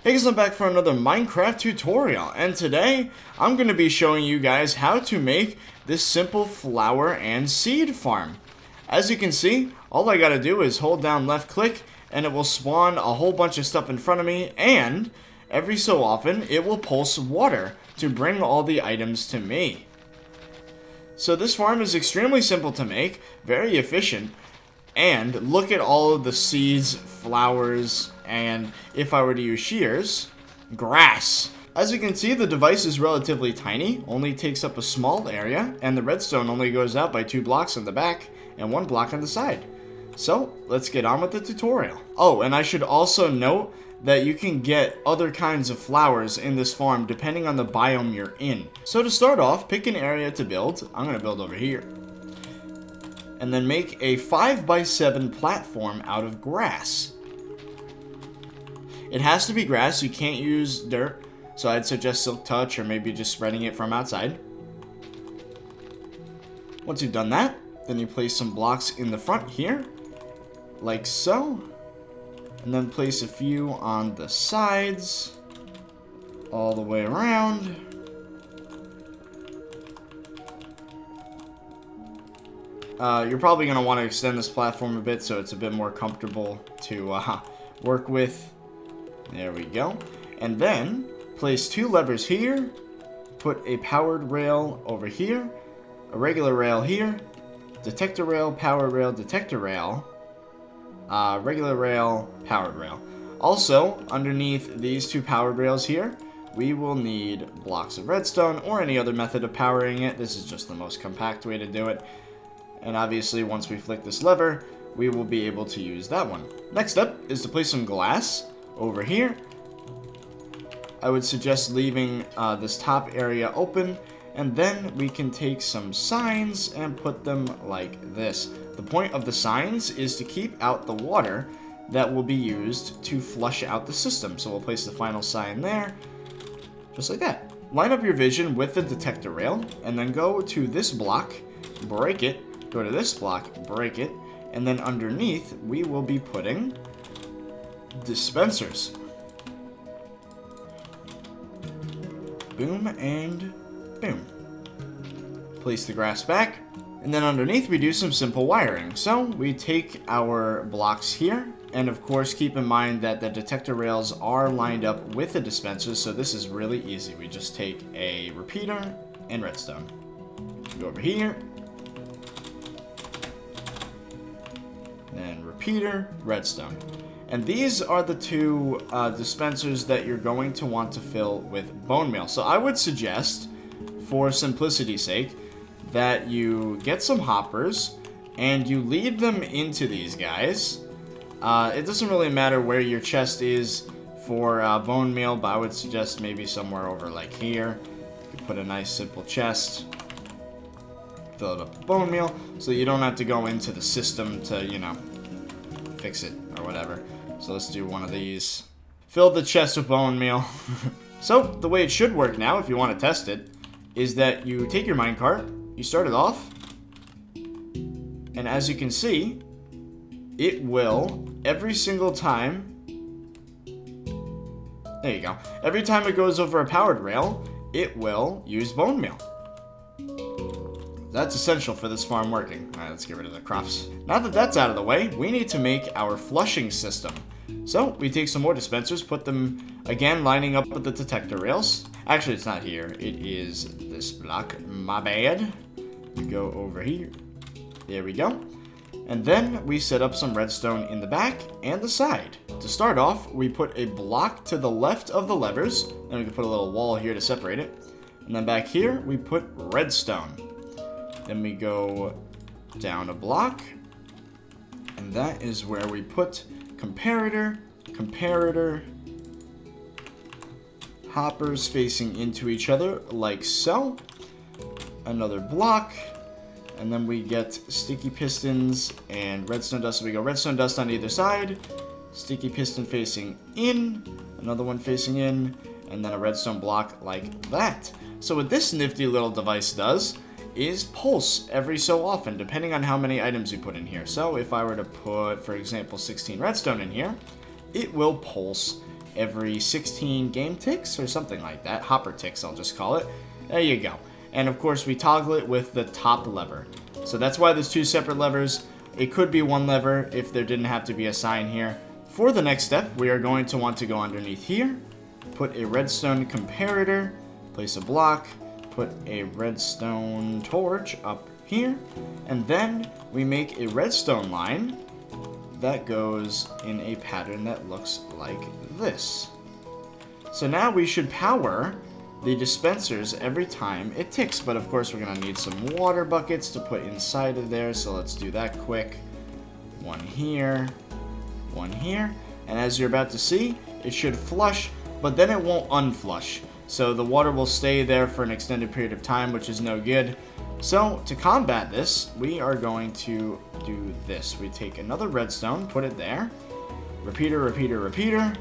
Hey guys, I'm back for another Minecraft tutorial, and today I'm going to be showing you guys how to make this simple flower and seed farm. As you can see, all I gotta do is hold down left click and it will spawn a whole bunch of stuff in front of me, and every so often it will pulse water to bring all the items to me. So this farm is extremely simple to make, very efficient, and look at all of the seeds, flowers, and if I were to use shears, grass. As you can see, the device is relatively tiny, only takes up a small area, and the redstone only goes out by 2 blocks on the back and 1 block on the side. So, let's get on with the tutorial. Oh, and I should also note that you can get other kinds of flowers in this farm depending on the biome you're in. So to start off, pick an area to build. I'm going to build over here. And then make a 5x7 platform out of grass. It has to be grass, you can't use dirt, so I'd suggest silk touch or maybe just spreading it from outside. Once you've done that, then you place some blocks in the front here, like so. And then place a few on the sides, all the way around. You're probably going to want to extend this platform a bit so it's a bit more comfortable to work with. There we go. And then place 2 levers here, put a powered rail over here, a regular rail here, detector rail, power rail, detector rail, regular rail, powered rail. Also, underneath these 2 powered rails here, we will need blocks of redstone or any other method of powering it. This is just the most compact way to do it. And obviously, once we flick this lever, we will be able to use that one. Next up is to place some glass over here. I would suggest leaving this top area open, and then we can take some signs and put them like this. The point of the signs is to keep out the water that will be used to flush out the system. So we'll place the final sign there, just like that. Line up your vision with the detector rail, and then go to this block, break it, go to this block, break it, and then underneath we will be putting dispensers. Boom and boom. Place the grass back, and then underneath we do some simple wiring. So we take our blocks here, and of course keep in mind that the detector rails are lined up with the dispensers, so this is really easy. We just take a repeater and redstone. Go over here, and repeater, redstone. And these are the 2 dispensers that you're going to want to fill with bone meal. So I would suggest, for simplicity's sake, that you get some hoppers and you lead them into these guys. It doesn't really matter where your chest is for bone meal, but I would suggest maybe somewhere over like here. You could put a nice simple chest, fill it up with bone meal, so you don't have to go into the system to, you know, fix it or whatever. So let's do one of these. Fill the chest with bone meal. So the way it should work now, if you want to test it, is that you take your minecart, you start it off, and as you can see, it will, every single time, there you go, every time it goes over a powered rail, it will use bone meal. That's essential for this farm working. Alright, let's get rid of the crops. Now that that's out of the way, we need to make our flushing system. So, we take some more dispensers, put them, again, lining up with the detector rails. Actually, it's not here. It is this block. My bad. We go over here. There we go. And then we set up some redstone in the back and the side. To start off, we put a block to the left of the levers. Then we can put a little wall here to separate it. And then back here, we put redstone. Then we go down a block, and that is where we put comparator, hoppers facing into each other, like so. Another block, and then we get sticky pistons and redstone dust. So we go redstone dust on either side, sticky piston facing in, another one facing in, and then a redstone block like that. So what this nifty little device does is pulse every so often, depending on how many items you put in here. So if I were to put, for example, 16 redstone in here, it will pulse every 16 game ticks or something like that. Hopper ticks, I'll just call it. There you go. And of course, we toggle it with the top lever. So that's why there's two separate levers. It could be one lever if there didn't have to be a sign here. For the next step, we are going to want to go underneath here, put a redstone comparator, place a block, put a redstone torch up here, and then we make a redstone line that goes in a pattern that looks like this. So now we should power the dispensers every time it ticks, but of course we're gonna need some water buckets to put inside of there, so let's do that quick. One here, and as you're about to see, it should flush, but then it won't unflush. So the water will stay there for an extended period of time, which is no good. So to combat this, we are going to do this. We take another redstone, put it there, repeater,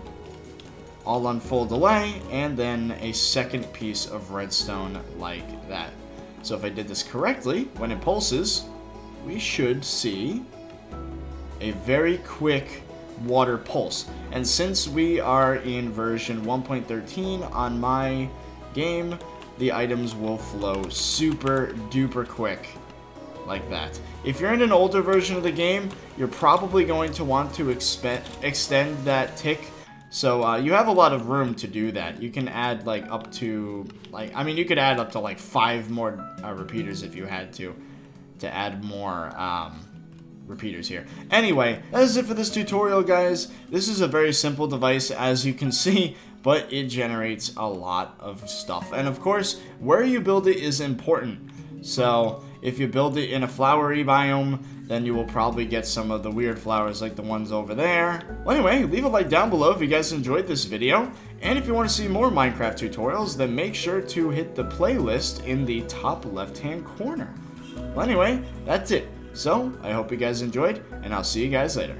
all unfold away, and then a second piece of redstone like that. So if I did this correctly, when it pulses, we should see a very quick water pulse. And since we are in version 1.13 on my game, the items will flow super duper quick like that. If you're in an older version of the game, you're probably going to want to extend that tick. So you have a lot of room to do that. You can add like up to you could add up to like 5 more repeaters if you had to add more repeaters here. Anyway, that is it for this tutorial, guys. This is a very simple device, as you can see, but it generates a lot of stuff. And of course, where you build it is important. So if you build it in a flowery biome, then you will probably get some of the weird flowers like the ones over there. Well, anyway, leave a like down below if you guys enjoyed this video. And if you want to see more Minecraft tutorials, then make sure to hit the playlist in the top left-hand corner. Well, anyway, that's it. So, I hope you guys enjoyed, and I'll see you guys later.